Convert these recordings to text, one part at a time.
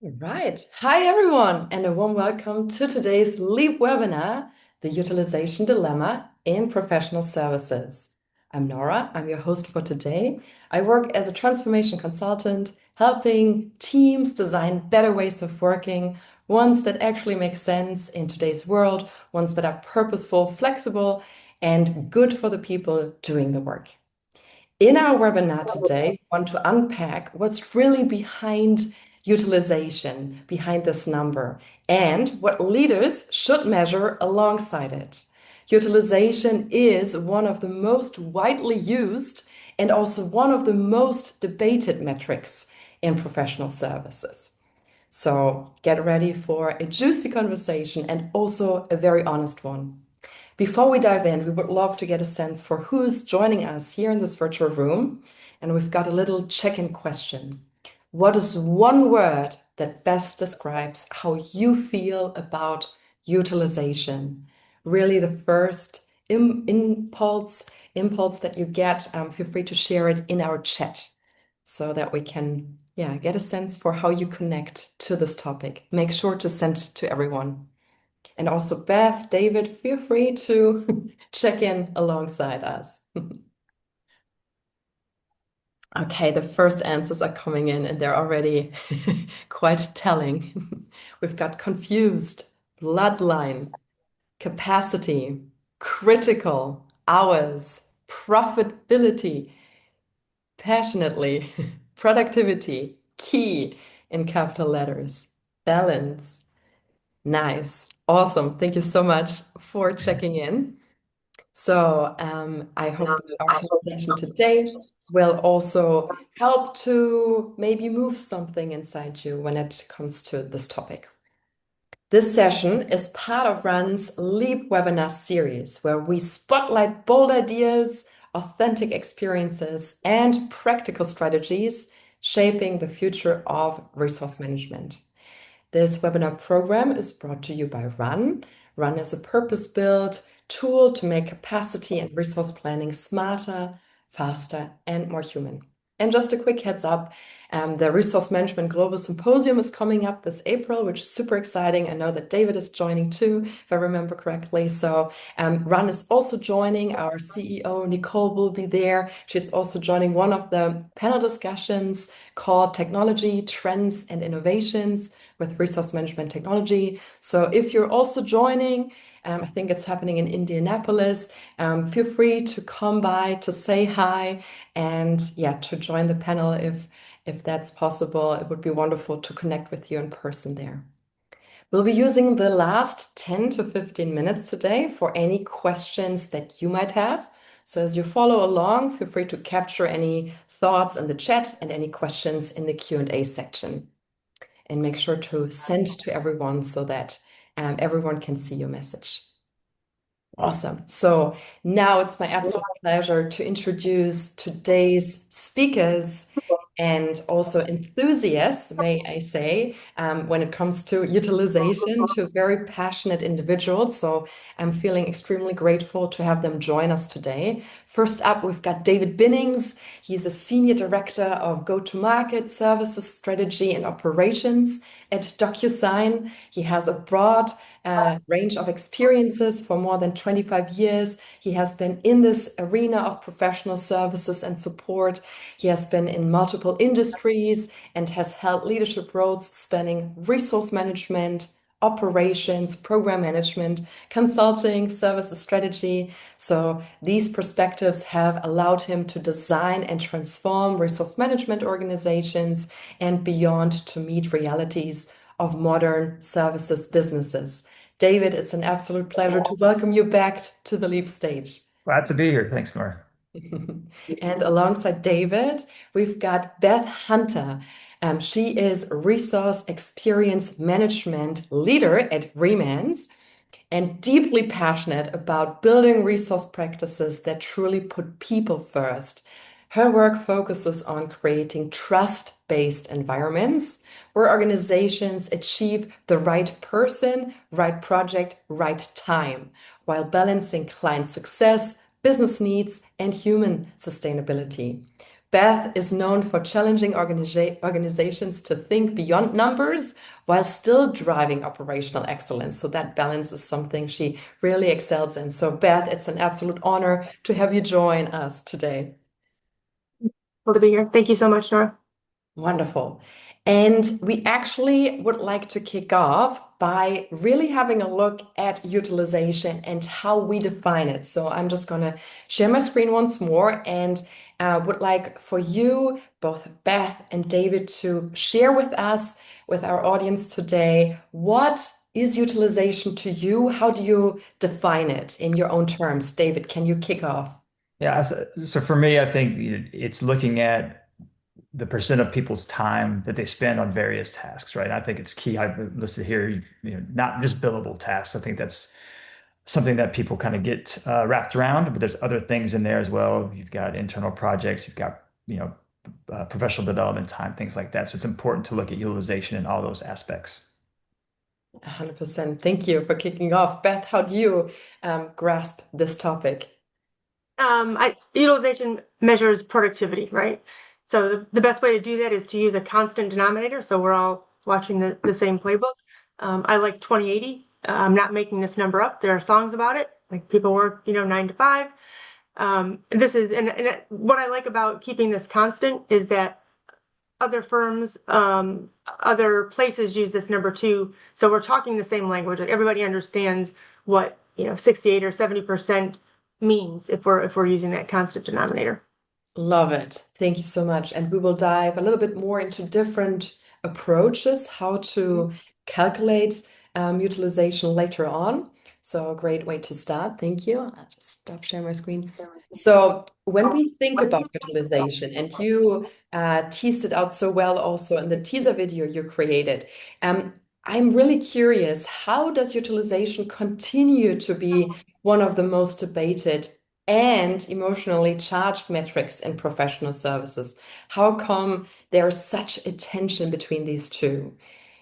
Right. Hi, everyone, and a warm welcome to today's LEAP webinar, The Utilization Dilemma in Professional Services. I'm Nora. I'm your host for today. I work as a transformation consultant, helping teams design better ways of working, ones that actually make sense in today's world, ones that are purposeful, flexible, and good for the people doing the work. In our webinar today, we want to unpack what's really behind utilization, behind this number, and what leaders should measure alongside it. Utilization is one of the most widely used and also one of the most debated metrics in professional services. So get ready for a juicy conversation and also a very honest one. Before we dive in, we would love to get a sense for who's joining us here in this virtual room. And we've got a little check-in question. What is one word that best describes how you feel about utilization? Really the first impulse that you get, feel free to share it in our chat so that we can, get a sense for how you connect to this topic. Make sure to send to everyone. And also, Beth, David, feel free to check in alongside us. Okay, the first answers are coming in, and they're already quite telling. We've got confused, bloodline, capacity, critical, hours, profitability, passionately, productivity, key in capital letters, balance. Nice. Awesome. Thank you so much for checking in. So I hope our conversation today will also help to maybe move something inside you when it comes to this topic. This session is part of Run's LEAP webinar series, where we spotlight bold ideas, authentic experiences, and practical strategies shaping the future of resource management. This webinar program is brought to you by Run. Run is a purpose-built tool to make capacity and resource planning smarter, faster, and more human. And just a quick heads up, the Resource Management Global Symposium is coming up this April, which is super exciting. I know that David is joining too, if I remember correctly. So Run is also joining. Our CEO, Nicole, will be there. She's also joining one of the panel discussions called Technology, Trends, and Innovations with Resource Management Technology. So if you're also joining, I think it's happening in Indianapolis. Feel free to come by to say hi and to join the panel if that's possible. It would be wonderful to connect with you in person there. We'll be using the last 10 to 15 minutes today for any questions that you might have. So as you follow along, feel free to capture any thoughts in the chat and any questions in the Q&A section. And make sure to send to everyone so that everyone can see your message. Awesome. So now it's my absolute pleasure to introduce today's speakers and also enthusiasts, may I say, when it comes to utilization, to very passionate individuals. So I'm feeling extremely grateful to have them join us today. First up, we've got David Binnings. He's a Senior Director of Go-to-Market Services, Strategy and Operations at DocuSign. He has a broad range of experiences for more than 25 years. He has been in this arena of professional services and support. He has been in multiple industries and has held leadership roles spanning resource management, operations, program management, consulting, services strategy. So these perspectives have allowed him to design and transform resource management organizations and beyond to meet realities of modern services businesses. David, it's an absolute pleasure to welcome you back to the LEAP stage. Glad to be here. Thanks, Nora. And alongside David, we've got Beth Hunter. She is Resource Experience Management Leader at Remans and deeply passionate about building resource practices that truly put people first. Her work focuses on creating trust-based environments where organizations achieve the right person, right project, right time, while balancing client success, business needs, and human sustainability. Beth is known for challenging organizations to think beyond numbers while still driving operational excellence. So that balance is something she really excels in. So, Beth, it's an absolute honor to have you join us today. Well, to be here. Thank you so much, Nora. Wonderful. And we actually would like to kick off by really having a look at utilization and how we define it. So I'm just going to share my screen once more and would like for you, both Beth and David, to share with us, with our audience today, what is utilization to you? How do you define it in your own terms? David, can you kick off? Yeah, so for me, I think it's looking at the percent of people's time that they spend on various tasks, right? I think it's key. I've listed here, not just billable tasks. I think that's something that people kind of get wrapped around, but there's other things in there as well. You've got internal projects, you've got, professional development time, things like that. So it's important to look at utilization in all those aspects. 100%. Thank you for kicking off. Beth, how do you grasp this topic? Utilization measures productivity, right? So the best way to do that is to use a constant denominator. So we're all watching the same playbook. I like 2080. I'm not making this number up. There are songs about it. Like people work, 9 to 5. And what I like about keeping this constant is that other firms, other places use this number too. So we're talking the same language. Like everybody understands what 68 or 70% means if we're using that constant denominator. Love it. Thank you so much. And we will dive a little bit more into different approaches, how to calculate utilization later on. So, a great way to start. Thank you. I'll just stop sharing my screen. So, when we think about utilization, and you teased it out so well also in the teaser video you created, um, I'm really curious, how does utilization continue to be one of the most debated and emotionally charged metrics in professional services? How come there's such a tension between these two?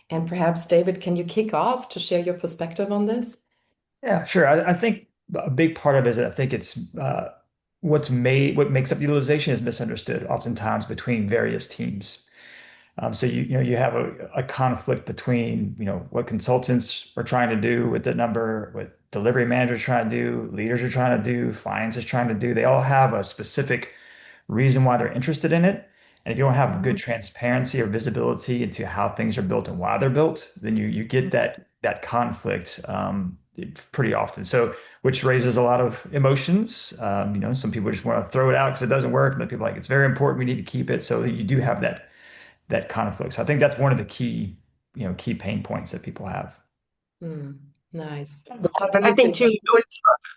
And perhaps, David, can you kick off to share your perspective on this? Yeah, sure. I think a big part of it is that I think it's what makes up utilization is misunderstood oftentimes between various teams. So you have a conflict between what consultants are trying to do with the number, what delivery managers are trying to do, leaders are trying to do, finance is trying to do. They all have a specific reason why they're interested in it. And if you don't have good transparency or visibility into how things are built and why they're built, then you get that conflict pretty often. So which raises a lot of emotions. Some people just want to throw it out because it doesn't work, but people are like it's very important. We need to keep it. So you do have that conflict. So I think that's one of the key pain points that people have. Nice. How do I you think think? too,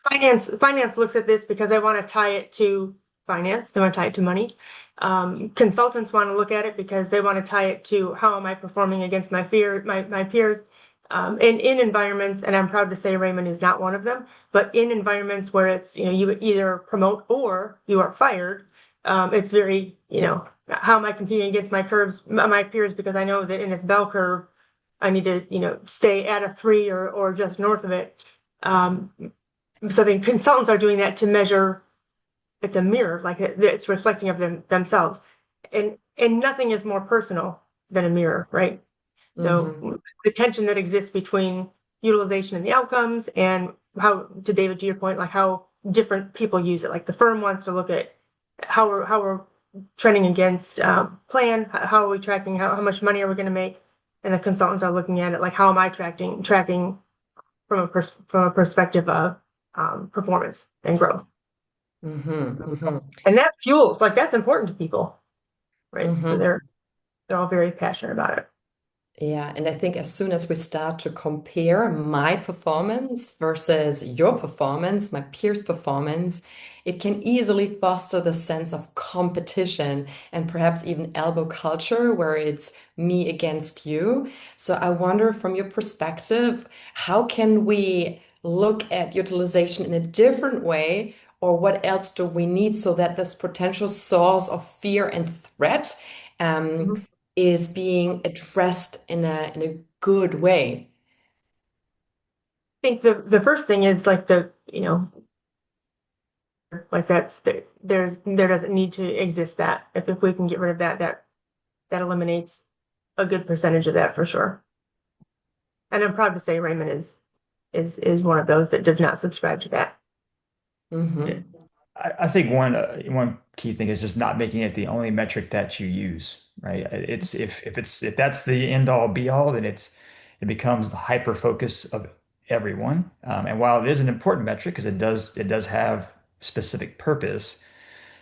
when finance looks at this because they want to tie it to finance. They want to tie it to money. Consultants want to look at it because they want to tie it to how am I performing against my peers. And in environments, and I'm proud to say Raymond is not one of them, but in environments where it's, you either promote or you are fired, it's very, how am I competing against my peers because I know that in this bell curve, I need to, stay at a 3 or just north of it. Um, so the consultants are doing that to measure. It's a mirror, like it's reflecting of themselves, and nothing is more personal than a mirror, right? Mhm. So the tension that exists between utilization and the outcomes, and how, to David, to your point, like how different people use it. Like the firm wants to look at how we're trending against plan, how are we tracking, how much money are we going to make, and the consultants are looking at it like how am I tracking from a perspective of performance and growth. Mhm. And that fuels, like that's important to people, right? So Mhm. they're all very passionate about it. Yeah, and I think as soon as we start to compare my performance versus your performance, my peers' performance, it can easily foster the sense of competition and perhaps even elbow culture where it's me against you. So I wonder from your perspective, how can we look at utilization in a different way, or what else do we need so that this potential source of fear and threat um, Mhm. is being addressed in a good way. I think the first thing is like Like there doesn't need to exist that. If we can get rid of that, that eliminates a good percentage of that for sure. And I'm proud to say Raymond is one of those that does not subscribe to that. Yeah. Hmm. I think one key thing is just not making it the only metric that you use, right? It's if that's the end all be all, then it becomes the hyper focus of everyone. And while it is an important metric because it does have specific purpose,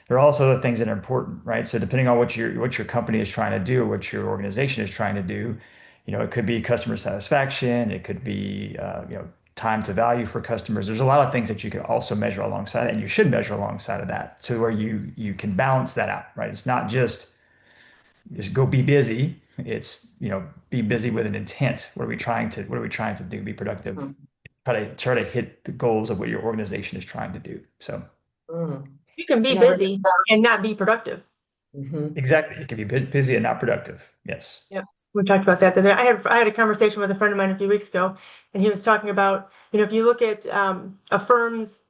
there are also other things that are important, right? So depending on what your company is trying to do, what your organization is trying to do, it could be customer satisfaction, it could be time to value for customers. There's a lot of things that you could also measure alongside it, and you should measure alongside of that, so where you can balance that out, right? It's not just go be busy. It's be busy with an intent. What are we trying to do? Be productive. Try to hit the goals of what your organization is trying to do. So. Mm. You can be And I remember. busy and not be productive. Mhm. Exactly. You can be busy and not productive. Yes. Yep. We talked about that. I had a conversation with a friend of mine a few weeks ago, and he was talking about, if you look at a firm's,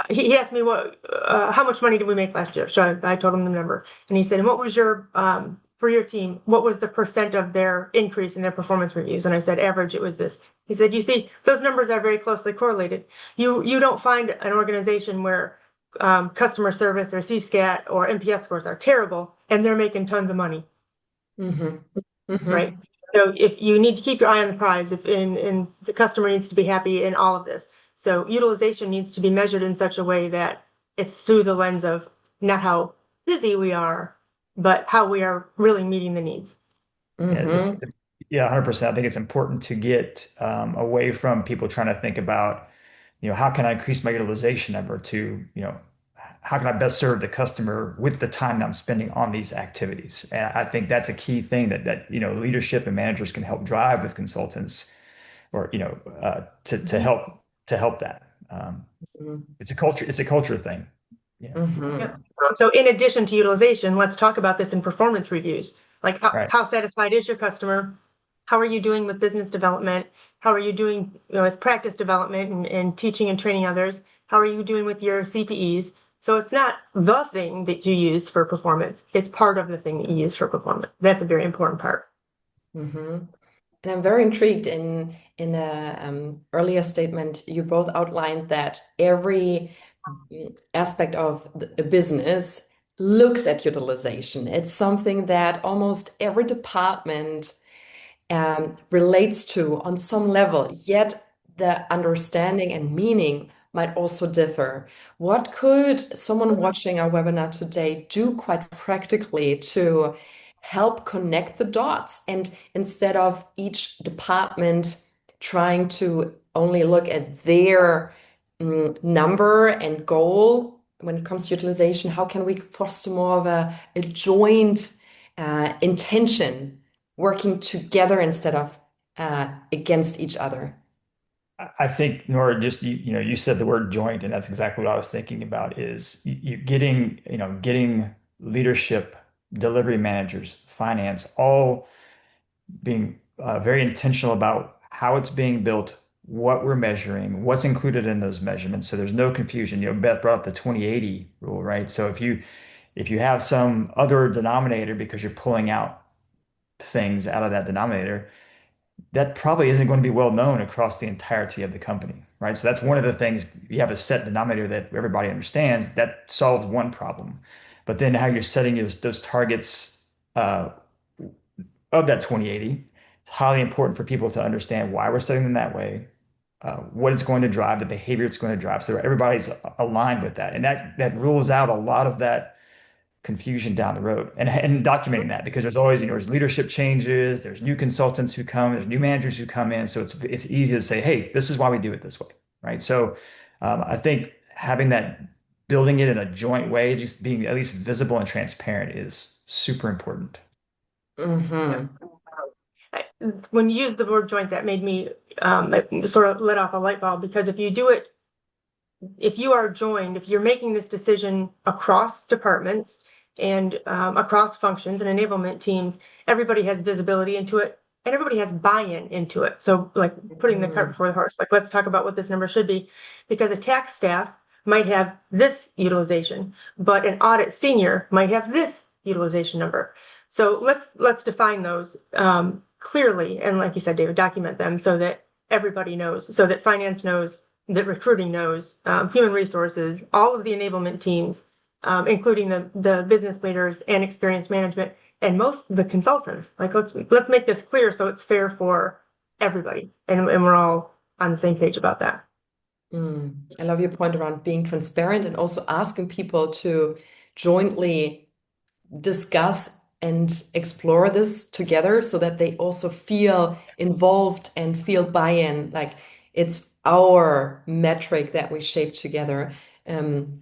he asked me how much money did we make last year? So I told him the number, and he said, and what was for your team, what was the percent of their increase in their performance reviews? And I said, average, it was this. He said, you see, those numbers are very closely correlated. You don't find an organization where customer service or CSAT or NPS scores are terrible, and they're making tons of money. Mhm. Right? Mhm. So if you need to keep your eye on the prize, if and the customer needs to be happy in all of this. So utilization needs to be measured in such a way that it's through the lens of not how busy we are, but how we are really meeting the needs. Yeah, it's Mhm. yeah, 100%. I think it's important to get away from people trying to think about, how can I increase my utilization number to, how can I best serve the customer with the time that I'm spending on these activities? And I think that's a key thing that leadership and managers can help drive with consultants or, to help that. Mhm. It's a culture thing. Yeah. Yep. Mhm. So in addition to utilization, let's talk about this in performance reviews. Like Right. how satisfied is your customer? How are you doing with business development? How are you doing, with practice development and teaching and training others? How are you doing with your CPEs? So it's not the thing that you use for performance. It's part of the thing that you use for performance. That's a very important part. Mhm. And I'm very intrigued in a earlier statement, you both outlined that every aspect of a business looks at utilization. It's something that almost every department relates to on some level, yet the understanding and meaning might also differ. What could someone watching our webinar today do quite practically to help connect the dots? And instead of each department trying to only look at their number and goal when it comes to utilization, how can we foster more of a joint intention? Working together instead of against each other. I think, Nora, just you said the word joint, and that's exactly what I was thinking about. Is you getting leadership, delivery managers, finance, all being very intentional about how it's being built, what we're measuring, what's included in those measurements, so there's no confusion. Beth brought up the 20/80 rule, right? So if you have some other denominator because you're pulling out things out of that denominator, that probably isn't going to be well known across the entirety of the company, right? So that's one of the things. You have a set denominator that everybody understands, that solves one problem. But then how you're setting those targets uh, of that 20/80, it's highly important for people to understand why we're setting them that way, what it's going to drive, the behavior it's going to drive, so that everybody's aligned with that. And that rules out a lot of that confusion down the road, and documenting that, because there's always, there's leadership changes, there's new consultants who come, there's new managers who come in. So it's easy to say, hey, this is why we do it this way, right? So I think having that, building it in a joint way, just being at least visible and transparent is super important. Yep. Hmm. When you used the word joint, that made me it sort of lit off a light bulb, because if you are joined, if you're making this decision across departments and across functions and enablement teams, everybody has visibility into it and everybody has buy-in into it. So like putting the cart before the horse, like let's talk about what this number should be, because a tax staff might have this utilization, but an audit senior might have this utilization number. So let's define those clearly, and like you said, David, document them so that everybody knows, so that finance knows, that recruiting knows, human resources, all of the enablement teams, including the business leaders and experience management, and most of the consultants. Like let's make this clear so it's fair for everybody, and we're all on the same page about that. I love your point around being transparent and also asking people to jointly discuss and explore this together so that they also feel involved and feel buy-in, like it's our metric that we shape together. Um,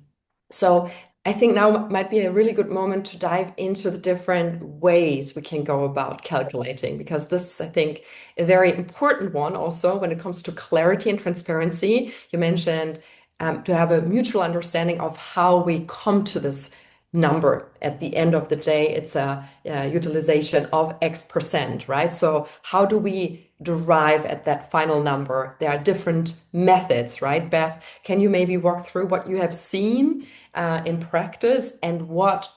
so I think now might be a really good moment to dive into the different ways we can go about calculating, because this is, I think, a very important one also when it comes to clarity and transparency. You mentioned to have a mutual understanding of how we come to this number. At the end of the day, it's a utilization of X%, right? So how do we derive at that final number? There are different methods, right? Beth, can you maybe walk through what you have seen in practice and what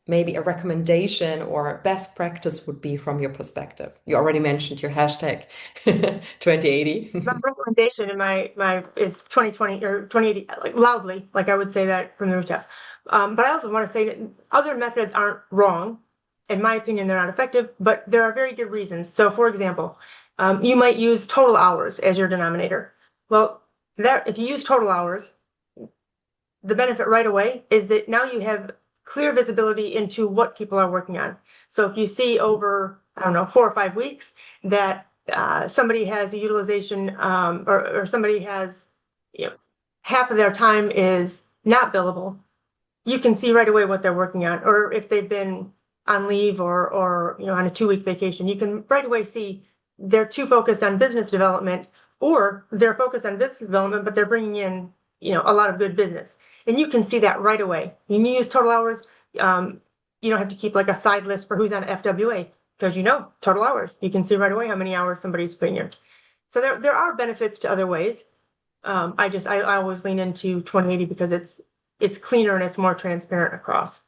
maybe a recommendation or best practice would be from your perspective? You already mentioned your hashtag 2080. My recommendation in my is 2020 or 2080, like loudly, like I would say that from the rooftops. But I also want to say that other methods aren't wrong. In my opinion, they're not effective, but there are very good reasons. So, for example, you might use total hours as your denominator. Well, that if you use total hours, the benefit right away is that now you have clear visibility into what people are working on. So if you see over, I don't know, 4 or 5 weeks that somebody has a utilization or somebody has, you know, half of their time is not billable, you can see right away what they're working on. Or if they've been on leave or on a 2 week vacation, you can right away see they're too focused on business development, or they're focused on business development, but they're bringing in, a lot of good business. And you can see that right away. You use total hours. You don't have to keep like a side list for who's on FWA, because total hours. You can see right away how many hours somebody's putting in. So there are benefits to other ways. I always lean into 2080 because it's cleaner and it's more transparent across.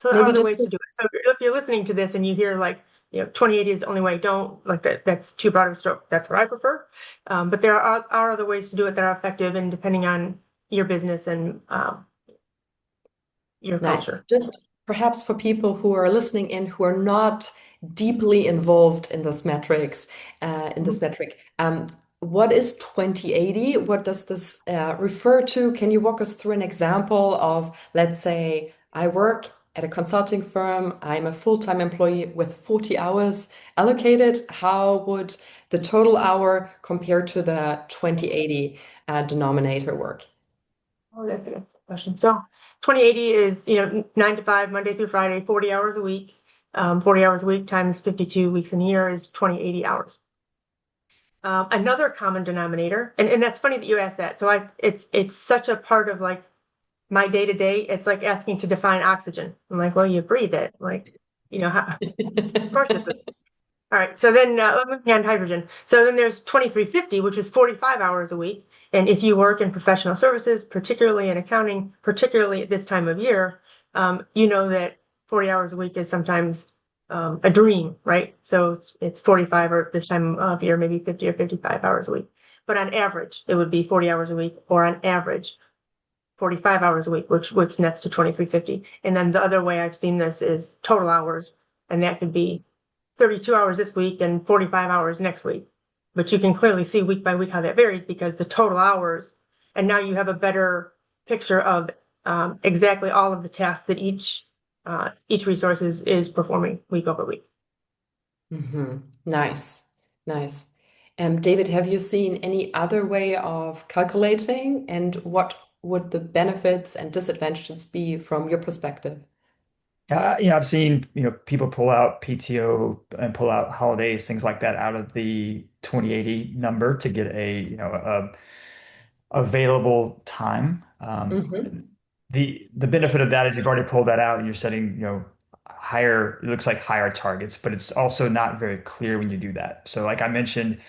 So there are Maybe other just ways to do it. So if you're listening to this and you hear like, 2080 is the only way, don't like that. That's too broad of a stroke. That's what I prefer. But there are other ways to do it that are effective, and depending on your business and your nice. culture. Just perhaps for people who are listening in who are not deeply involved in this metrics, in this metric, what is 2080? What does this refer to? Can you walk us through an example of, let's say, I work at a consulting firm, I'm a full-time employee with 40 hours allocated. How would the total hour compare to the 2080 denominator work? Oh, that's a good question. So 2080 is, 9 to 5, Monday through Friday, 40 hours a week. 40 hours a week times 52 weeks in a year is 2080 hours. Another common denominator, and that's funny that you asked that. So it's such a part of like my day to day. It's like asking to define oxygen. I'm like, well, you breathe it. Like, of course it's all right. So then moving on to hydrogen. So then there's 2350, which is 45 hours a week. And if you work in professional services, particularly in accounting, particularly at this time of year, you know that 40 hours a week is sometimes a dream, right? So it's 45, or this time of year, maybe 50 or 55 hours a week. But on average, it would be 40 hours a week, or on average, 45 hours a week, which nets to 2350. And then the other way I've seen this is total hours, and that could be 32 hours this week and 45 hours next week. But you can clearly see week by week how that varies, because the total hours, and now you have a better picture of exactly all of the tasks that each resource is performing week over week. Nice, nice. David, have you seen any other way of calculating, and what would the benefits and disadvantages be from your perspective? I've seen, people pull out PTO and pull out holidays, things like that out of the 2080 number to get a available time. Hmm. The benefit of that is you've already pulled that out and you're setting, higher, it looks like higher targets, but it's also not very clear when you do that. So like I mentioned,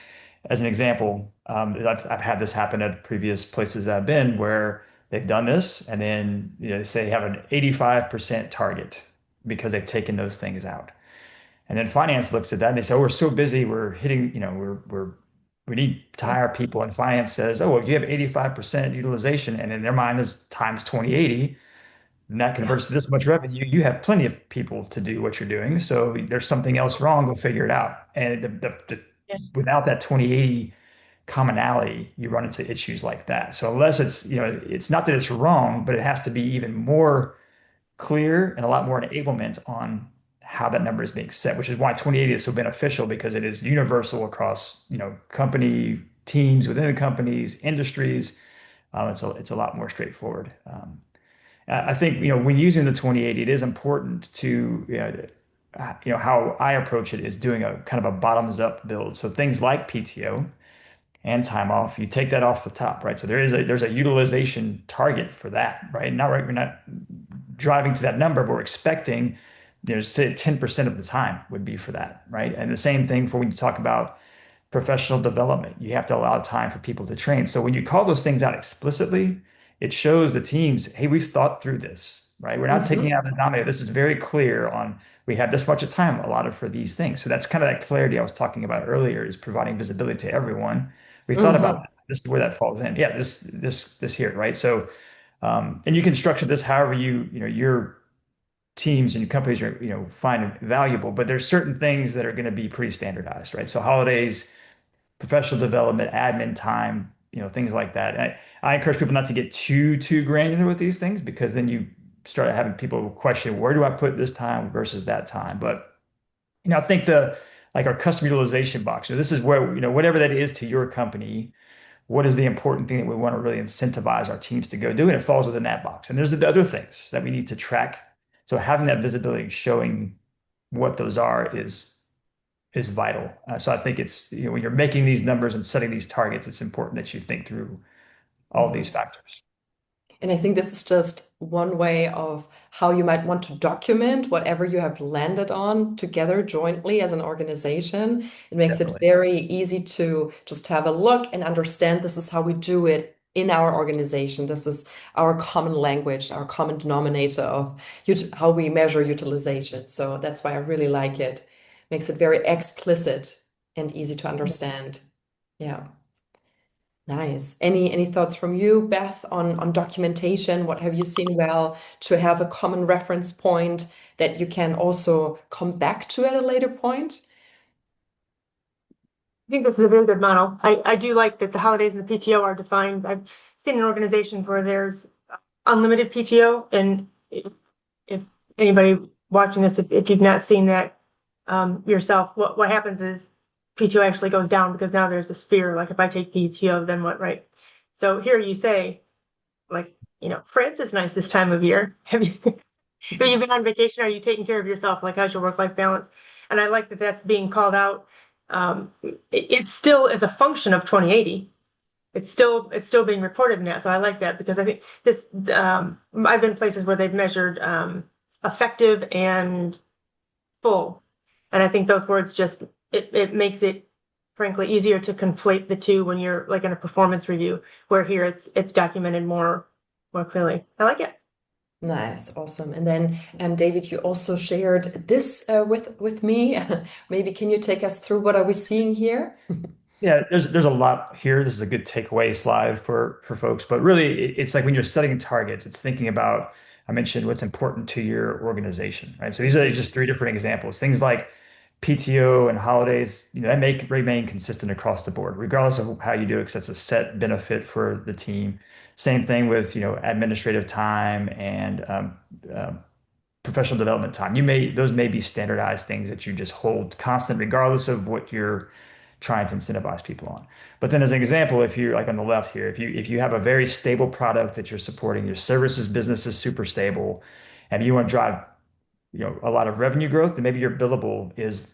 as an example, I've had this happen at previous places that I've been where they've done this, and then they say they have an 85% target because they've taken those things out. And then finance looks at that and they say, "Oh, we're so busy, we're hitting, we need to hire people." And finance says, "Oh, well, you have 85% utilization." And in their mind, there's times 2080, and that Yeah. converts to this much revenue. You have plenty of people to do what you're doing. So there's something else wrong. Go figure it out. And Yeah. without that 2080 commonality, you run into issues like that. So unless it's not that it's wrong, but it has to be even more clear and a lot more enablement on how that number is being set, which is why 2080 is so beneficial because it is universal across, company teams within the companies, industries. It's a lot more straightforward. I think, when using the 2080, it is important to, how I approach it is doing a kind of a bottoms up build. So things like PTO and time off, you take that off the top, right? So there's a utilization target for that, right? Not right, we're not driving to that number, but we're expecting, say 10% of the time would be for that, right? And the same thing for when you talk about professional development. You have to allow time for people to train. So when you call those things out explicitly, it shows the teams, hey, we've thought through this, right? We're not taking Hmm. out the denominator. This is very clear on we have this much of time allotted for these things. So that's kind of that clarity I was talking about earlier is providing visibility to everyone. We thought about Hmm. that. This is where that falls in. Yeah, this here, right? So and you can structure this however your teams and your companies are, find valuable, but there's certain things that are going to be pretty standardized, right? So holidays, professional development, admin time, things like that. I encourage people not to get too granular with these things because then you start having people question, where do I put this time versus that time? But, I think like our customer utilization box, this is where, whatever that is to your company, what is the important thing that we want to really incentivize our teams to go do? And it falls within that box. And there's the other things that we need to track. So having that visibility, showing what those are is vital. So I think it's, when you're making these numbers and setting these targets, it's important that you think through all of these Hmm. factors. And I think this is just one way of how you might want to document whatever you have landed on together jointly as an organization. It makes it Definitely. very easy to just have a look and understand this is how we do it in our organization. This is our common language, our common denominator of how we measure utilization. So that's why I really like it. Makes it very explicit and easy to understand. Yeah. Nice. Any thoughts from you, Beth, on documentation? What have you seen well to have a common reference point that you can also come back to at a later point? I think this is a very good model. I do like that the holidays and the PTO are defined. I've seen an organization where there's unlimited PTO, and if anybody watching this, if you've not seen that yourself, what happens is PTO actually goes down because now there's this fear, like if I take PTO, then what, right? So here you say, like, France is nice this time of year. Have you been on vacation? Are you taking care of yourself? Like, how's your work-life balance? And I like that that's being called out. It still is a function of 2080. It's still being reported in that. So I like that because I think this I've been places where they've measured effective and full. And I think those words just it makes it frankly easier to conflate the two when you're like in a performance review, where here it's documented more clearly. I like it. Nice, awesome. And then, David, you also shared this with me. Maybe can you take us through what are we seeing here? Yeah, there's a lot here. This is a good takeaway slide for folks, but really it's like when you're setting targets, it's thinking about, I mentioned what's important to your organization, right? So these are just three different examples. Things like PTO and holidays, that make remain consistent across the board, regardless of how you do it, because that's a set benefit for the team. Same thing with, administrative time and professional development time. Those may be standardized things that you just hold constant, regardless of what you're trying to incentivize people on. But then as an example, if you're like on the left here, if you have a very stable product that you're supporting, your services business is super stable, and you want to drive a lot of revenue growth, then maybe your billable is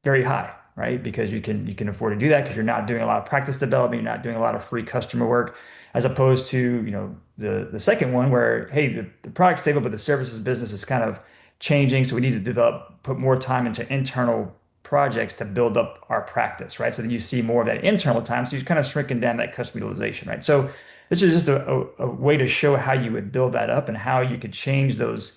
very high, right? Because you can afford to do that because you're not doing a lot of practice development, you're not doing a lot of free customer work, as opposed to, the second one where, hey, the product's stable, but the services business is kind of changing. So we need to put more time into internal projects to build up our practice, right? So then you see more of that internal time. So you're kind of shrinking down that customer utilization, right? So this is just a way to show how you would build that up and how you could change those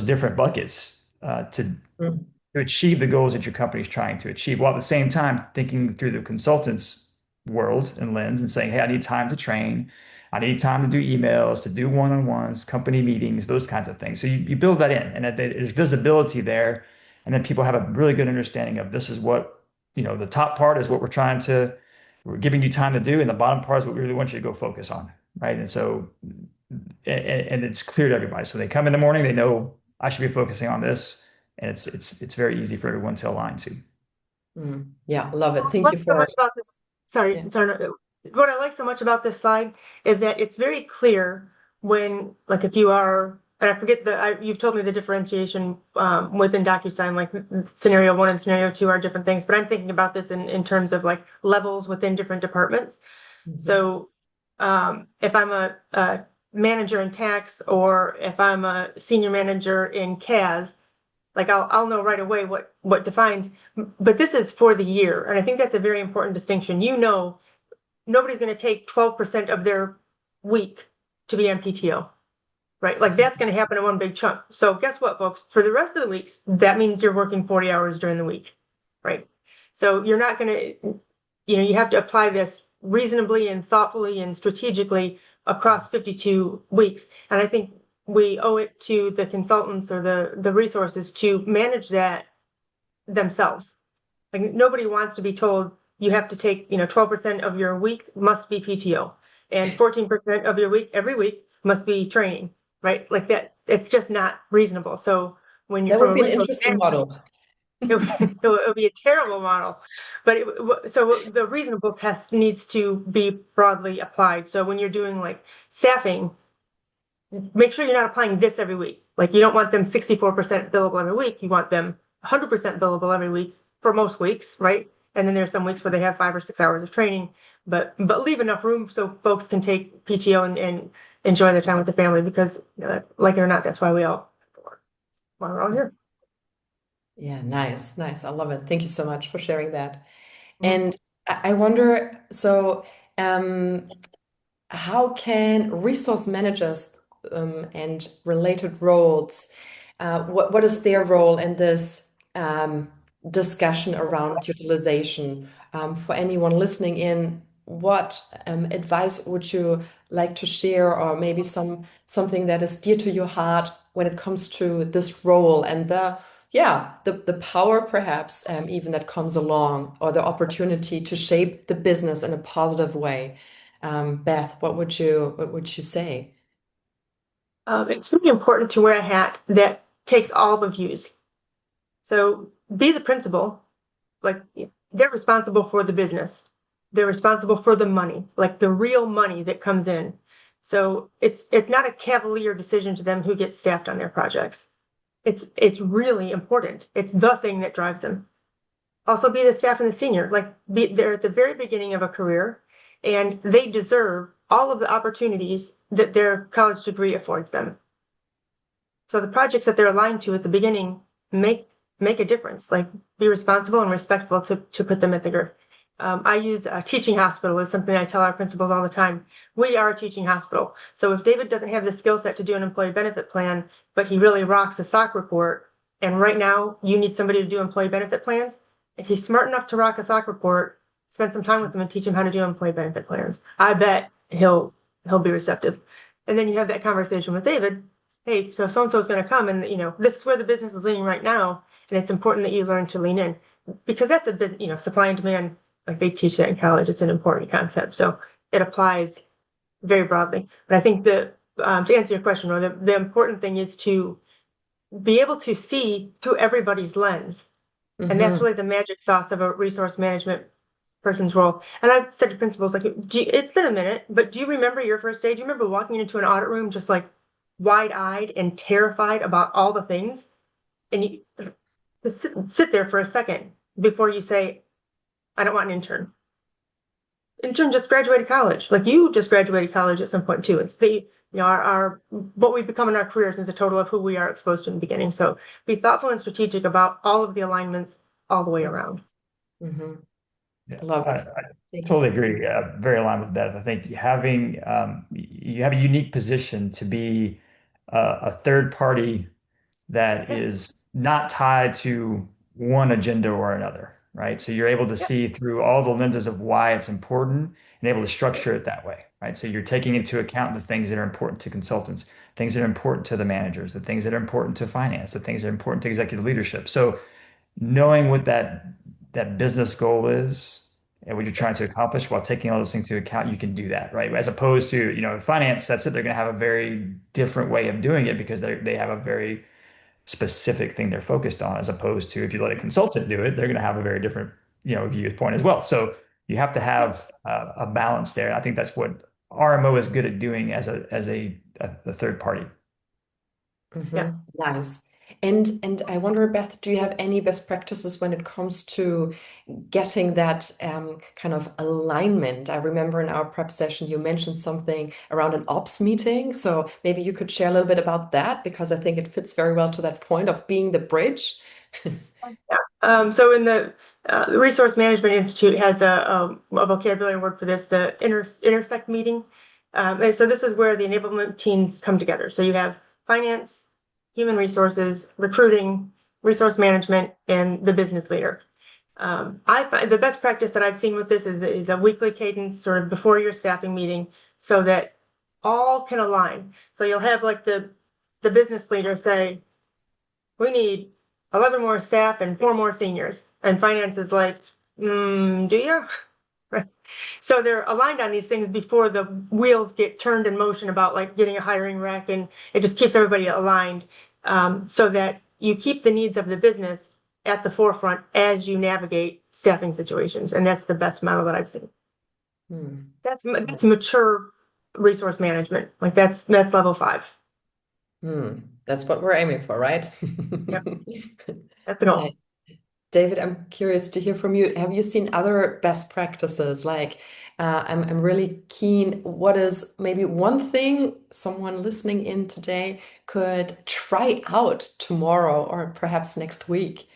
different buckets Mm. to achieve the goals that your company is trying to achieve, while at the same time thinking through the consultant's world and lens and saying, hey, I need time to train. I need time to do emails, to do one-on-ones, company meetings, those kinds of things. So you build that in, and that there's visibility there. And then people have a really good understanding of this is what, the top part is what we're giving you time to do, and the bottom part is what we really want you to go focus on. Right. And so, and it's clear to everybody. So they come in the morning, they know I should be focusing on this, and it's very easy for everyone to align to. Mm. Yeah, love it. What I Thank you like so for, much about this, sorry, yeah. sorry, no, what I like so much about this slide is that it's very clear when, like, if you are, and I forget you've told me the differentiation within DocuSign, like scenario one and scenario two are different things, but I'm thinking about this in terms of like levels within different departments. Mhm. So if I'm a manager in tax, or if I'm a senior manager in CAS, like I'll know right away what defines, but this is for the year. And I think that's a very important distinction. Nobody's going to take 12% of their week to be on PTO, right? Like that's going to happen in one big chunk. So guess what, folks? For the rest of the weeks, that means you're working 40 hours during the week, right? So you're not going to, you have to apply this reasonably and thoughtfully and strategically across 52 weeks. And I think we owe it to the consultants or the resources to manage that themselves. Like nobody wants to be told you have to take, 12% of your week must be PTO and 14% of your week every week must be training, right? Like that, it's just not reasonable. So when you're That from would a be an resource interesting management, model. it would be a terrible model. But so the reasonable test needs to be broadly applied. So when you're doing like staffing, make sure you're not applying this every week. Like you don't want them 64% billable every week. You want them 100% billable every week for most weeks, right? And then there's some weeks where they have 5 or 6 hours of training, but leave enough room so folks can take PTO and enjoy their time with the family, because like it or not, that's why we're all here. Yeah, nice, nice. I love it. Thank you so much for sharing that. Mhm. And I wonder, so um, how can resource managers and related roles, what is their role in this discussion around utilization? For anyone listening in, what advice would you like to share, or maybe something that is dear to your heart when it comes to this role and the power perhaps even that comes along, or the opportunity to shape the business in a positive way? Beth, what would you say? It's really important to wear a hat that takes all the views. So be the principal, like they're responsible for the business. They're responsible for the money, like the real money that comes in. So it's not a cavalier decision to them who gets staffed on their projects. It's really important. It's the thing that drives them. Also be the staff and the senior, they're at the very beginning of a career and they deserve all of the opportunities that their college degree affords them. So the projects that they're aligned to at the beginning make a difference. Like be responsible and respectful to put them at the girth. I use a teaching hospital as something I tell our principals all the time. We are a teaching hospital. So if David doesn't have the skill set to do an employee benefit plan, but he really rocks a SOC report, and right now you need somebody to do employee benefit plans, if he's smart enough to rock a SOC report, spend some time with him and teach him how to do employee benefit plans. I bet he'll be receptive. And then you have that conversation with David. Hey, so and so is going to come, and this is where the business is leaning right now, and it's important that you learn to lean in, because that's a business. Supply and demand, like they teach that in college. It's an important concept, so it applies very broadly. But I think to answer your question, or the important thing is to be able to see through everybody's lens, and that's Hmm. really the magic sauce of a resource management person's role. And I've said to principals, like, it's been a minute, but do you remember your first day? Do you remember walking into an audit room just like wide-eyed and terrified about all the things? And you just sit there for a second before you say, I don't want an intern. Intern just graduated college. Like you just graduated college at some point too. It's our what we become in our careers is a total of who we are exposed to in the beginning. So be thoughtful and strategic about all of the alignments all the way around. Hmm. Yeah, Love it. I Thank you. totally agree. Very aligned with Beth. I think having you have a unique position to be a third party that Yeah, is not tied to one agenda or another, right? So you're able to yeah, see through all the lenses of why it's important and able to structure it that way, right? So you're taking into account the things that are important to consultants, things that are important to the managers, the things that are important to finance, the things that are important to executive leadership. So knowing what that business goal is and what you're trying to accomplish while taking all those things into account, you can do that, right? As opposed to, finance, that's it. They're going to have a very different way of doing it because they have a very specific thing they're focused on, as opposed to if you let a consultant do it, they're going to have a very different, viewpoint as well. So you have to yeah. have a balance there. And I think that's what RMO is good at doing a third party. Yeah. Nice. And I wonder, Beth, do you have any best practices when it comes to getting that kind of alignment? I remember in our prep session you mentioned something around an ops meeting. So maybe you could share a little bit about that because I think it fits very well to that point of being the bridge. Yeah. So in the Resource Management Institute has a vocabulary word for this, the intersect meeting. And so this is where the enablement teams come together. So you have finance, human resources, recruiting, resource management, and the business leader. I find the best practice that I've seen with this is a weekly cadence, sort of before your staffing meeting, so that all can align. So you'll have like the business leader say, we need 11 more staff and 4 more seniors. And finance is like, do you? Right. So they're aligned on these things before the wheels get turned in motion about like getting a hiring rec, and it just keeps everybody aligned, so that you keep the needs of the business at the forefront as you navigate staffing situations. And that's the best model that I've seen. Hmm. That's mature resource management. Like that's level 5. Hmm. That's what we're aiming for, right? Yep, that's the goal. Nice. David, I'm curious to hear from you. Have you seen other best practices? Like, I'm really keen. What is maybe one thing someone listening in today could try out tomorrow or perhaps next week?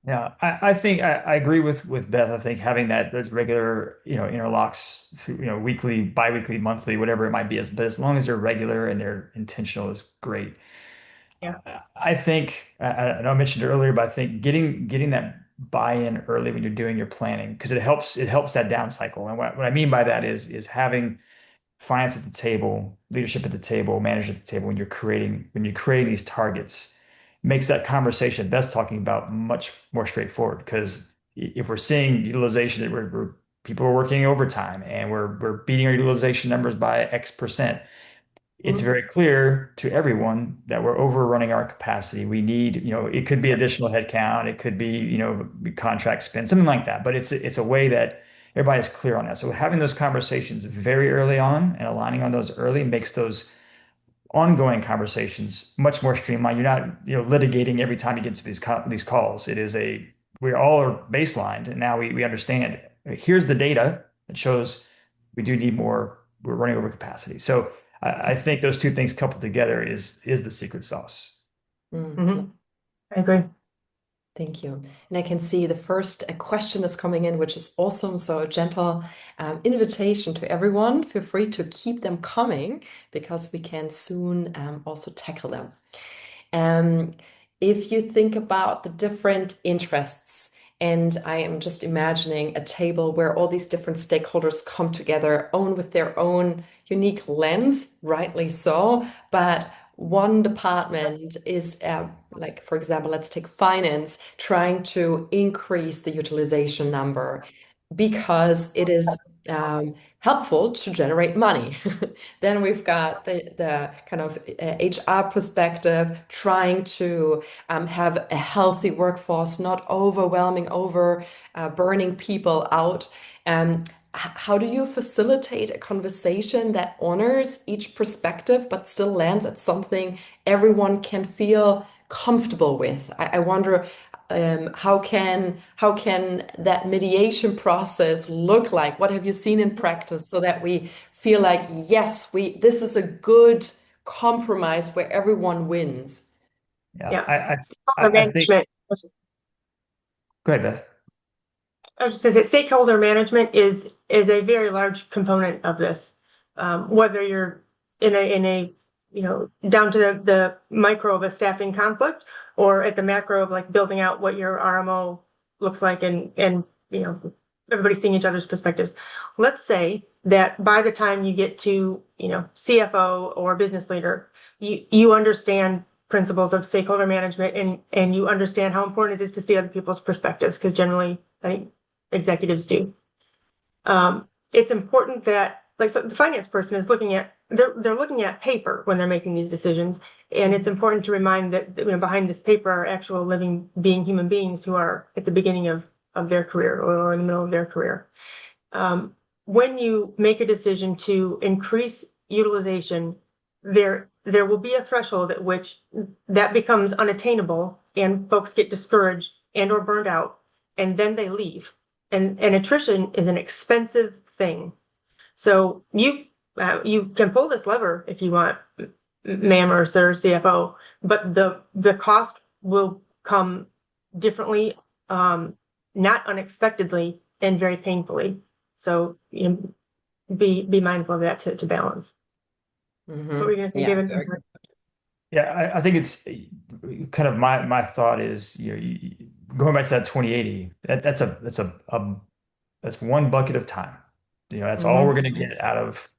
Yeah, I think I agree with Beth. I think having those regular, interlocks through, weekly, biweekly, monthly, whatever it might be, but as long as they're regular and they're intentional is great. Yeah. I think I know I mentioned it earlier, but I think getting that buy-in early when you're doing your planning because it helps that down cycle. And what I mean by that is having finance at the table, leadership at the table, manager at the table when you're creating these targets makes that conversation Beth's talking about much more straightforward because if we're seeing utilization that people are working overtime and we're beating our utilization numbers by X%, it's Mhm. very clear to everyone that we're overrunning our capacity. We need, it could be Yeah. additional headcount, it could be, contract spend, something like that. But it's a way that everybody's clear on that. So having those conversations very early on and aligning on those early makes those ongoing conversations much more streamlined. You're not, litigating every time you get to these calls. We all are baselined, and now we understand. Here's the data that shows we do need more. We're running over capacity. So I think those two things coupled together is the secret sauce. Yeah, I agree. thank you. And I can see the first question is coming in, which is awesome. So a gentle invitation to everyone. Feel free to keep them coming because we can soon also tackle them. Um, if you think about the different interests, and I am just imagining a table where all these different stakeholders come together, own with their own unique lens, rightly so, but one department is like, for example, let's take finance, trying to increase the utilization number because it is helpful to generate money. Then we've got the kind of HR perspective, trying to have a healthy workforce, not overwhelming, over burning people out. How do you facilitate a conversation that honors each perspective but still lands at something everyone can feel comfortable with? I wonder how can that mediation process look like? What have you seen in practice so that we feel like, yes, we this is a good compromise where everyone wins? Yeah, Yeah. I Stakeholder I think. management. Go ahead, Beth. I was just gonna say stakeholder management is a very large component of this. Whether you're in a down to the micro of a staffing conflict or at the macro of like building out what your RMO looks like and everybody seeing each other's perspectives. Let's say that by the time you get to CFO or business leader, you understand principles of stakeholder management and you understand how important it is to see other people's perspectives because generally I think executives do. It's important that like so the finance person is looking at they're looking at paper when they're making these decisions, and it's important to remind that behind this paper are actual living being human beings who are at the beginning of their career or in the middle of their career. When you make a decision to increase utilization, there will be a threshold at which that becomes unattainable and folks get discouraged and or burned out, and then they leave. And attrition is an expensive thing. So you can pull this lever if you want, ma'am or sir, CFO, but the cost will come differently, not unexpectedly and very painfully. So be mindful of that to balance. What were you going to say, Yeah, David? I'm very sorry. good. Yeah, I think it's kind of my thought is going back to that 2080, that's one bucket of time. That's all we're Mhm. going to get out of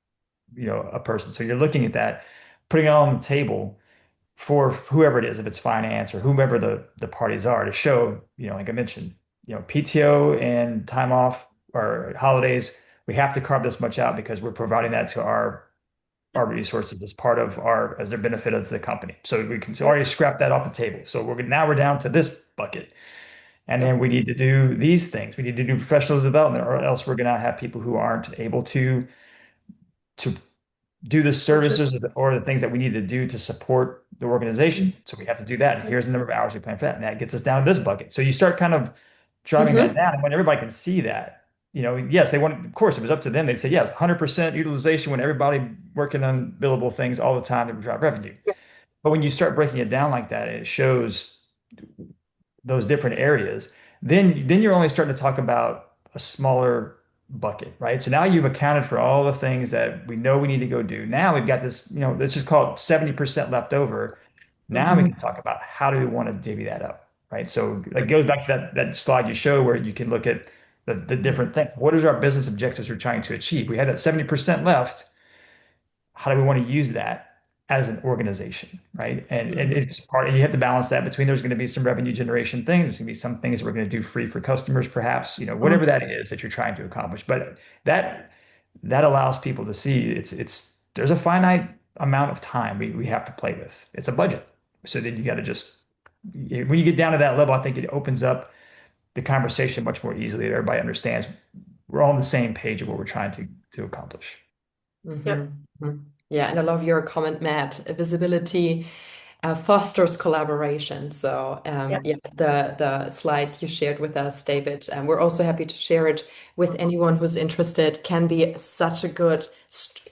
a person. So you're looking at that, putting it on the table for whoever it is, if it's finance or whomever the parties are, to show, like I mentioned, PTO and time off or holidays, we have to carve this much out because we're providing that to our resources as part of as their benefit of the company. So we can Yep. already scrap that off the table. So we're down to this bucket. And Yep. then we need to do these things. We need to do professional development, or else we're going to have people who aren't able to do the Nurture. services or the things that we need to do to support the organization. So we have to do that. And Yep. here's the number of hours we plan for that. And that gets us down to this bucket. So you start kind of driving that Hmm. down. And when everybody can see that, yes, they want, of course, if it was up to them, they'd say, yes, 100% utilization when everybody working on billable things all the time to drive revenue. Yep. But when you start breaking it down like that, and it shows those different areas, then you're only starting to talk about a smaller bucket, right? So now you've accounted for all the things that we know we need to go do. Now we've got this, let's just call it 70% left over. Now we Mhm. can talk about how do we want to divvy that up, right? So it goes back to that slide you show where you can look at the different things. What is our business objectives we're trying to achieve? We had that 70% left. How do we want to use that as an organization, right? And Hmm. it's part, and you have to balance that between there's going to be some revenue generation things. There's going to be some things that we're going to do free for customers, perhaps, Mhm. whatever that is that you're trying to accomplish. But that allows people to see there's a finite amount of time we have to play with. It's a budget. So then you got to just when you get down to that level, I think it opens up the conversation much more easily. Everybody understands we're all on the same page of what we're trying to accomplish. Hmm. Yep. Yeah, and I love your comment, Matt. Visibility fosters collaboration. So Yep. yeah, the slide you shared with us, David, and we're also happy to share it with anyone who's interested. Can be such a good,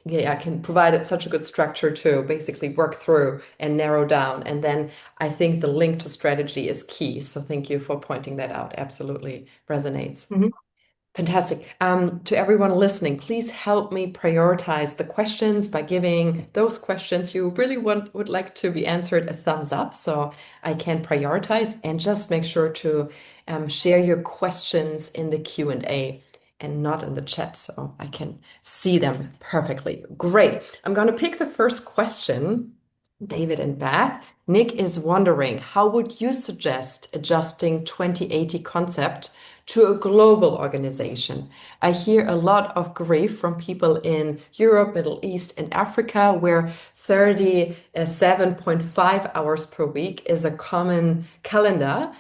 yeah, can provide such a good structure to basically work through and narrow down. And then I think the link to strategy is key. So thank you for pointing that out. Absolutely resonates. Mhm. Fantastic. To everyone listening, please help me prioritize the questions by giving those questions you really would like to be answered a thumbs up so I can prioritize, and just make sure to share your questions in the Q&A and not in the chat so I can see them perfectly. Great. I'm going to pick the first question. David and Beth. Nick is wondering, how would you suggest adjusting 2080 concept to a global organization? I hear a lot of grief from people in Europe, Middle East, and Africa, where 37.5 hours per week is a common calendar.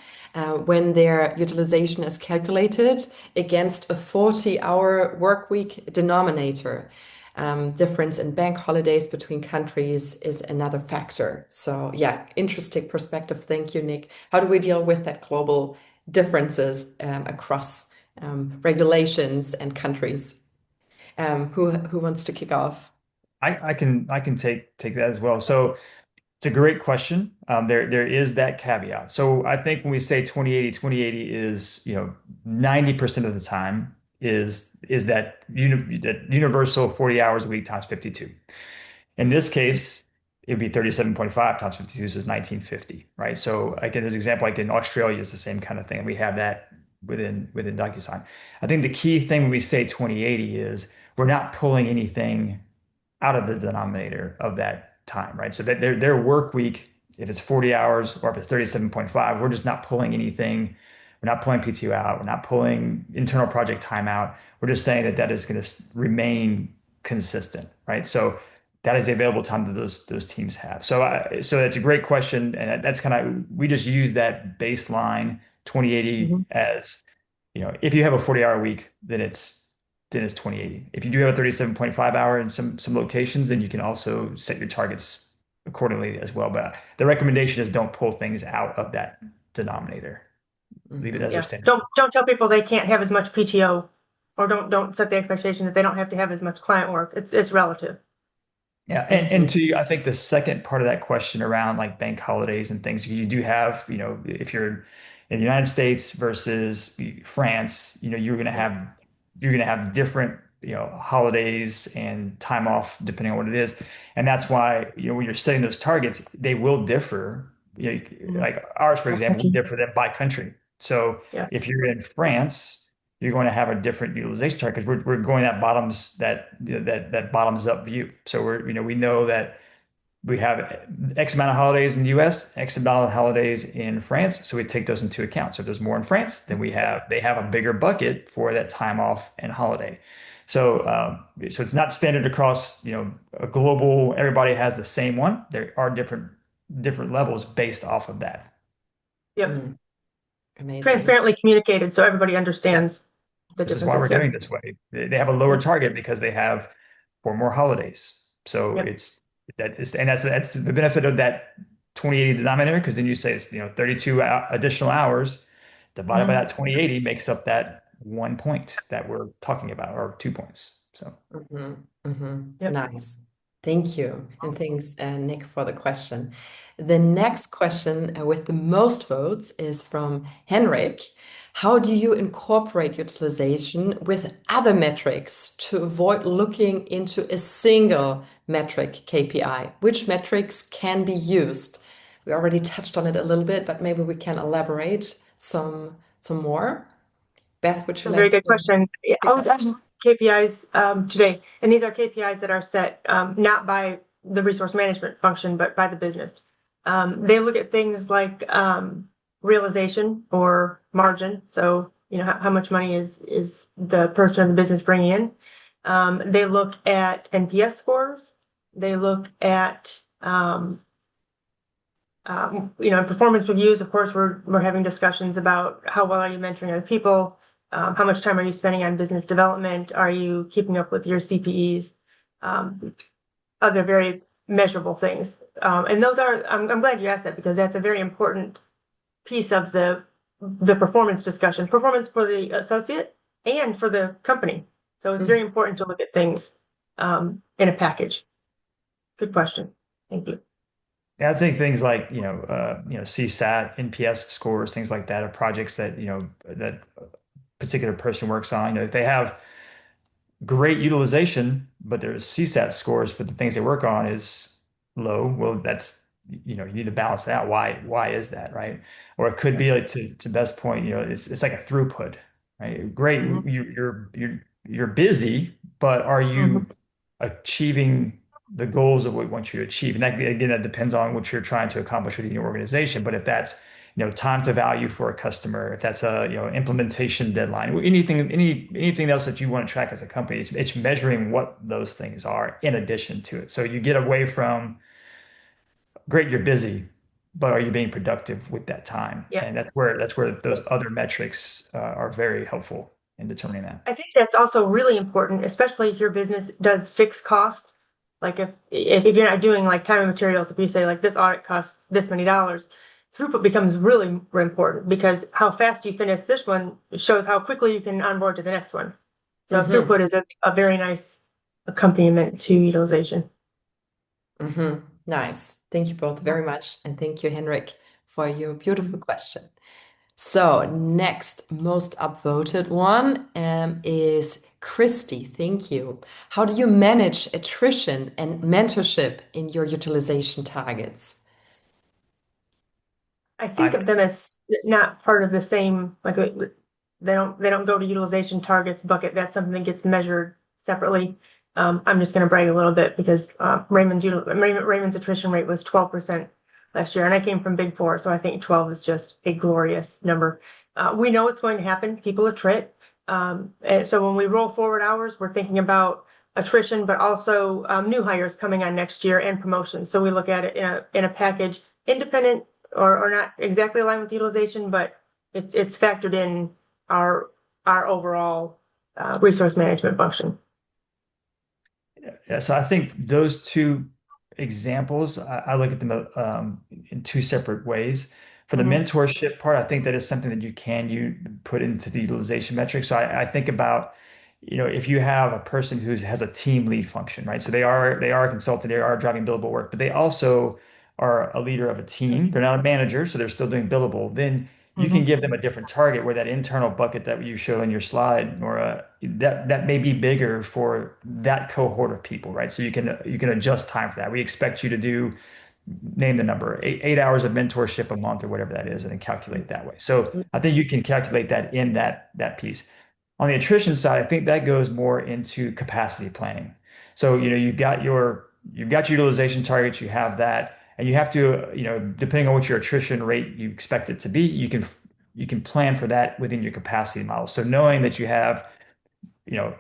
When their utilization is calculated against a 40-hour work week denominator. Difference in bank holidays between countries is another factor. So, yeah, interesting perspective. Thank you, Nick. How do we deal with that global differences across regulations and countries? Who wants to kick off? I can take that as well. So It's a great question. There is that caveat. So I think when we say 2080, is, 90% of the time is that universal 40 hours a week times 52. In this case, it would be 37.5 times 52, so it's 1950, right? So I get an example like in Australia, it's the same kind of thing. We have that within DocuSign. I think the key thing when we say 2080 is we're not pulling anything out of the denominator of that time, right? So that their work week, if it's 40 hours or if it's 37.5, we're just not pulling anything. We're not pulling PTO out. We're not pulling internal project time out. We're just saying that that is going to remain consistent, right? So that is the available time that those teams have. So that's a great question, and that's kind of we just use that baseline 2080 Mhm. as, if you have a 40-hour week, then it's 2080. If you do have a 37.5 hour in some locations, then you can also set your targets accordingly as well. But the recommendation is don't pull things out of that denominator. Leave it as a Yeah. standard. Don't tell people they can't have as much PTO, or don't set the expectation that they don't have to have as much client work. It's relative. Yeah, and Mhm. to I think the second part of that question around like bank holidays and things, you do have, if you're in the United States versus France, you're gonna have different, holidays and time off depending on what it is. And that's why, when you're setting those targets, they will differ. Mhm. Like ours, for By example, will country. differ than by country. So Yes. if you're in France, you're going to have a different utilization chart because we're going that bottoms up view. So we know that we have X amount of holidays in the US, X amount of holidays in France. So we take those into account. So if there's more in France, then they have a bigger bucket for that time off and holiday. So it's not standard across, a global, everybody has the same one. There are different levels based off of that. Yep. Mm, amazing. Transparently communicated so everybody Yeah. understands the This is why we're differences. Yep. doing this way. They have a lower Yep. target because they have four more holidays. So Yep. that's the benefit of that 2080 denominator, because then you say it's 32 additional hours divided by Mhm. that 2080 makes up that 1 point that we're talking about, or 2 points. So Yep. Nice. Thank you. And thanks, Nick, for the question. The next question with the most votes is from Henrik. How do you incorporate utilization with other metrics to avoid looking into a single metric KPI? Which metrics can be used? We already touched on it a little bit, but maybe we can elaborate some more. Beth, would It's you a very like good to question. Yeah, I pick was up? actually KPIs today, and these are KPIs that are set not by the resource management function, but by the business. They look at things like realization or margin. So, how much money is the person or the business bringing in. They look at NPS scores. They look at performance reviews. Of course, we're having discussions about how well are you mentoring other people, how much time are you spending on business development, are you keeping up with your CPEs, other very measurable things. And those are, I'm glad you asked that because that's a very important piece of the performance discussion, performance for the associate and for the company. So it's very important to look at things in a package. Good question. Thank you. yeah, I think things like CSAT, NPS scores, things like that are projects that that a particular person works on. If they have great utilization, but their CSAT scores for the things they work on is low. Well, you need to balance that. Why is that, right? Or it could be like to Beth's point, it's like a throughput, right? Great, Mhm. you're busy, but are you Mhm. achieving the goals of what we want you to achieve? And that, again, that depends on what you're trying to accomplish within your organization. But if that's time to value for a customer, if that's a implementation deadline, anything else that you want to track as a company, it's measuring what those things are in addition to it. So you get away from great, you're busy, but are you being productive with that time? Yeah. And that's where those other metrics are very helpful in determining that. I think that's also really important, especially if your business does fixed cost. Like if you're not doing like time and materials, if you say like this audit costs this many dollars, throughput becomes really important because how fast you finish this one shows how quickly you can onboard to the next one. So Mm-hmm. throughput is a very nice accompaniment to utilization. Mm-hmm. Nice. Thank you both very much. And thank you, Henrik, for your beautiful question. So, next most upvoted one is Christy. Thank you. How do you manage attrition and mentorship in your utilization targets? I think I of them as not part of the same, like they don't go to utilization targets bucket. That's something that gets measured separately. I'm just going to brag a little bit because Raymond's attrition rate was 12% last year, and I came from Big Four, so I think 12 is just a glorious number. We know it's going to happen. People attrit. And so when we roll forward hours, we're thinking about attrition, but also new hires coming on next year and promotions. So we look at it in a package, independent or not exactly aligned with utilization, but it's factored in our our overall resource management function. Yeah, so I think those two examples, I look at them in two separate ways. For the Mhm. mentorship part, I think that is something that you put into the utilization metric. So I think about, if you have a person who has a team lead function, right? So they are a consultant, they are driving billable work, but they also are a leader of a team. They're not a manager, so they're still doing billable. Then you can Mhm. give them a different target where that internal bucket that you show in your slide, Nora, that may be bigger for that cohort of people, right? So you can adjust time for that. We expect you to do, name the number, 8 hours of mentorship a month or whatever that is, and then calculate that way. So I think you can calculate that in that piece. On the attrition side, I think that goes more into capacity planning. So, you've got your utilization targets, you have that, and you have to, depending on what your attrition rate you expect it to be, you can plan for that within your capacity model. So knowing that you have,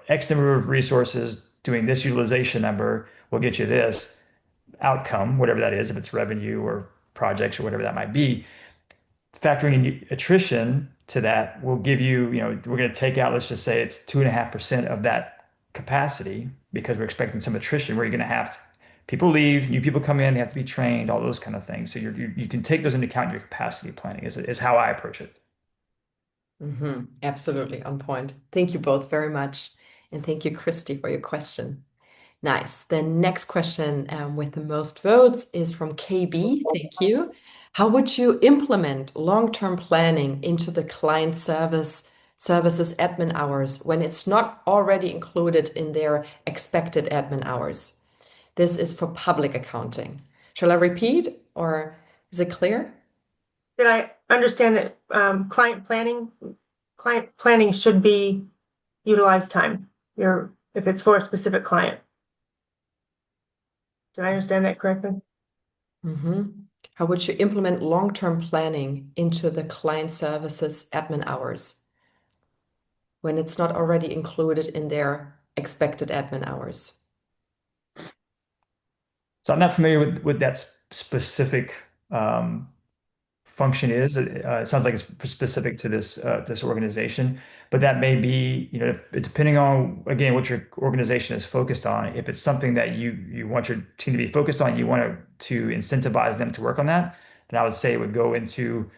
X number of resources doing this utilization number will get you this outcome, whatever that is, if it's revenue or projects or whatever that might be. Factoring in attrition to that will give you, we're going to take out, let's just say it's 2.5% of that capacity because we're expecting some attrition where you're going to have people leave, new people come in, they have to be trained, all those kind of things. So you can take those into account in your capacity planning is how I approach it. Absolutely on point. Thank you both very much. And thank you, Christy, for your question. Nice. The next question with the most votes is from KB. Thank you. How would you implement long-term planning into the client services admin hours when it's not already included in their expected admin hours? This is for public accounting. Shall I repeat or is it clear? Did I understand that client planning should be utilized time? If it's for a specific client. Did I understand that correctly? Mhm. How would you implement long-term planning into the client services admin hours when it's not already included in their expected admin hours? So I'm not familiar with what that specific um, function is. It sounds like it's specific to this organization, but that may be, depending on, again, what your organization is focused on. If it's something that you want your team to be focused on, you want to incentivize them to work on that, then I would say it would go into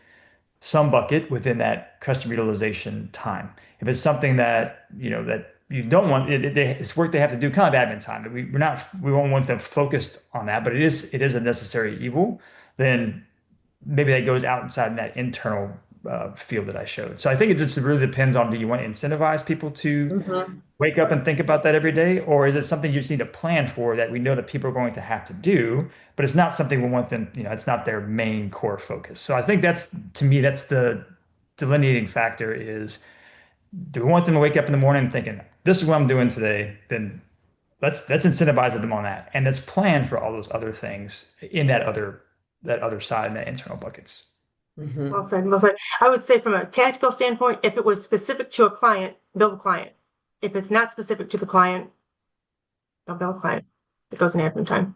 some bucket within that customer utilization time. If it's something that you don't want, it's work they have to do, kind of admin time. We won't want them focused on that, but it is a necessary evil. Then maybe that goes outside that internal field that I showed. So I think it just really depends on, do you want to incentivize people to Mhm. wake up and think about that every day, or is it something you just need to plan for that we know that people are going to have to do, but it's not something we want them, it's not their main core focus. So I think to me, that's the delineating factor is, do we want them to wake up in the morning thinking, this is what I'm doing today? Then let's incentivize them on that. And let's plan for all those other things in that other side, in that internal buckets. Well Mhm. said, well said. I would say from a tactical standpoint, if it was specific to a client, build a client. If it's not specific to the client, don't build a client. It goes in admin time.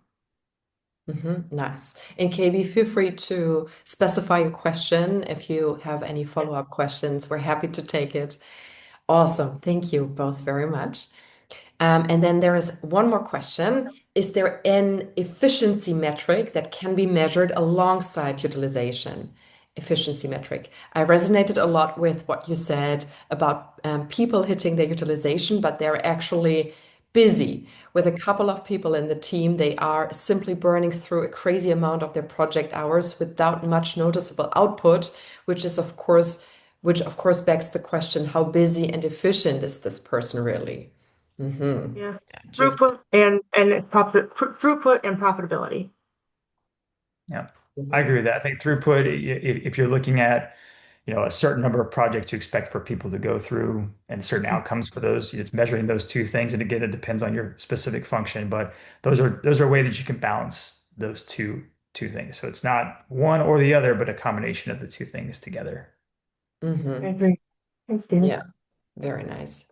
Nice. And KB, feel free to specify your question if you have any follow-up questions. We're happy to take it. Awesome. Thank you both very much. And then there is one more question. Is there an efficiency metric that can be measured alongside utilization? Efficiency metric. I resonated a lot with what you said about people hitting their utilization, but there are actually busy with a couple of people in the team. They are simply burning through a crazy amount of their project hours without much noticeable output, which is which of course begs the question, how busy and efficient is this person really? Hmm. Yeah. Just, Throughput and profitability. Yeah, I mhm, agree with that. I think throughput, if you're looking at, a certain number of projects you expect for people to go through and certain outcomes for those, it's measuring those two things. And again, it depends on your specific function, but those are ways that you can balance those two things. So it's not one or the other, but a combination of the two things together. I mhm. agree. Thanks, Stephen. Yeah, very nice.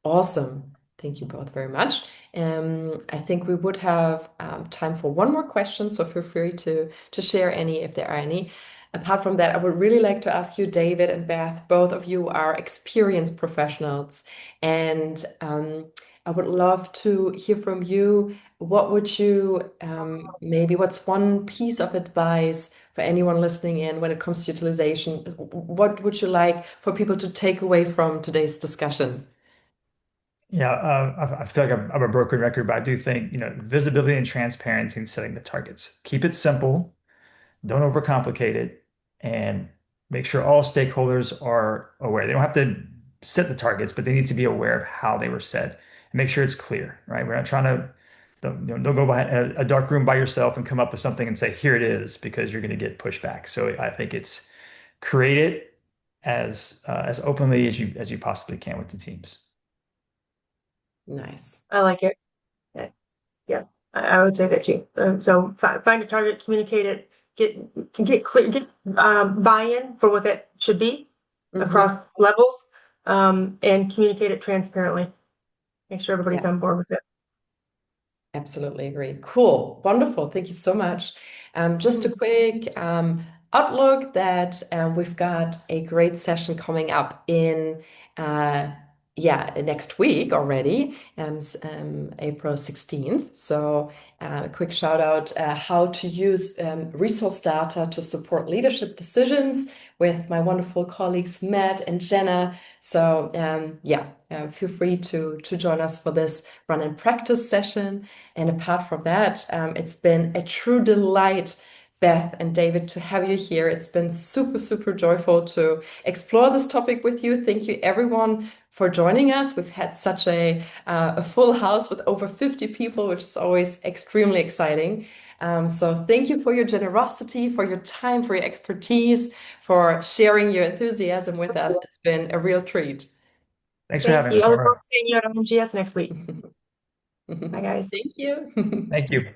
Awesome. Thank you both very much. I think we would have time for one more question, so feel free to share any if there are any. Apart from that, I would really like to ask you, David and Beth, both of you are experienced professionals, and I would love to hear from you. What would you maybe what's one piece of advice for anyone listening in when it comes to utilization? What would you like for people to take away from today's discussion? Yeah, I feel like I'm a broken record, but I do think, visibility and transparency in setting the targets. Keep it simple. Don't overcomplicate it, and make sure all stakeholders are aware. They don't have to set the targets, but they need to be aware of how they were set and make sure it's clear, right? We're not trying to don't go behind a dark room by yourself and come up with something and say, here it is, because you're going to get pushback. So I think it's create it as openly as you possibly can with the teams. Nice. I like it. Yeah, yeah, I would say that too. So find a target, communicate it, get clear, get buy-in for what that should be Hmm. across levels, and communicate it transparently. Make sure everybody's Yeah, on board with it. absolutely agree. Cool. Wonderful. Thank you so much. Just a Mhm. quick outlook that we've got a great session coming up in next week already, April 16th. So a quick shout out how to use resource data to support leadership decisions with my wonderful colleagues Matt and Jenna. So feel free to join us for this run and practice session. And apart from that, it's been a true delight, Beth and David, to have you here. It's been super, super joyful to explore this topic with you. Thank you, everyone, for joining us. We've had such a full house with over 50 people, which is always extremely exciting. So thank you for your generosity, for your time, for your expertise, for sharing your enthusiasm with us. It's been a real treat. Thanks for Thank having you. us, I look forward Laura. to seeing you at MGS next week. Bye, guys. Thank you. Thank you.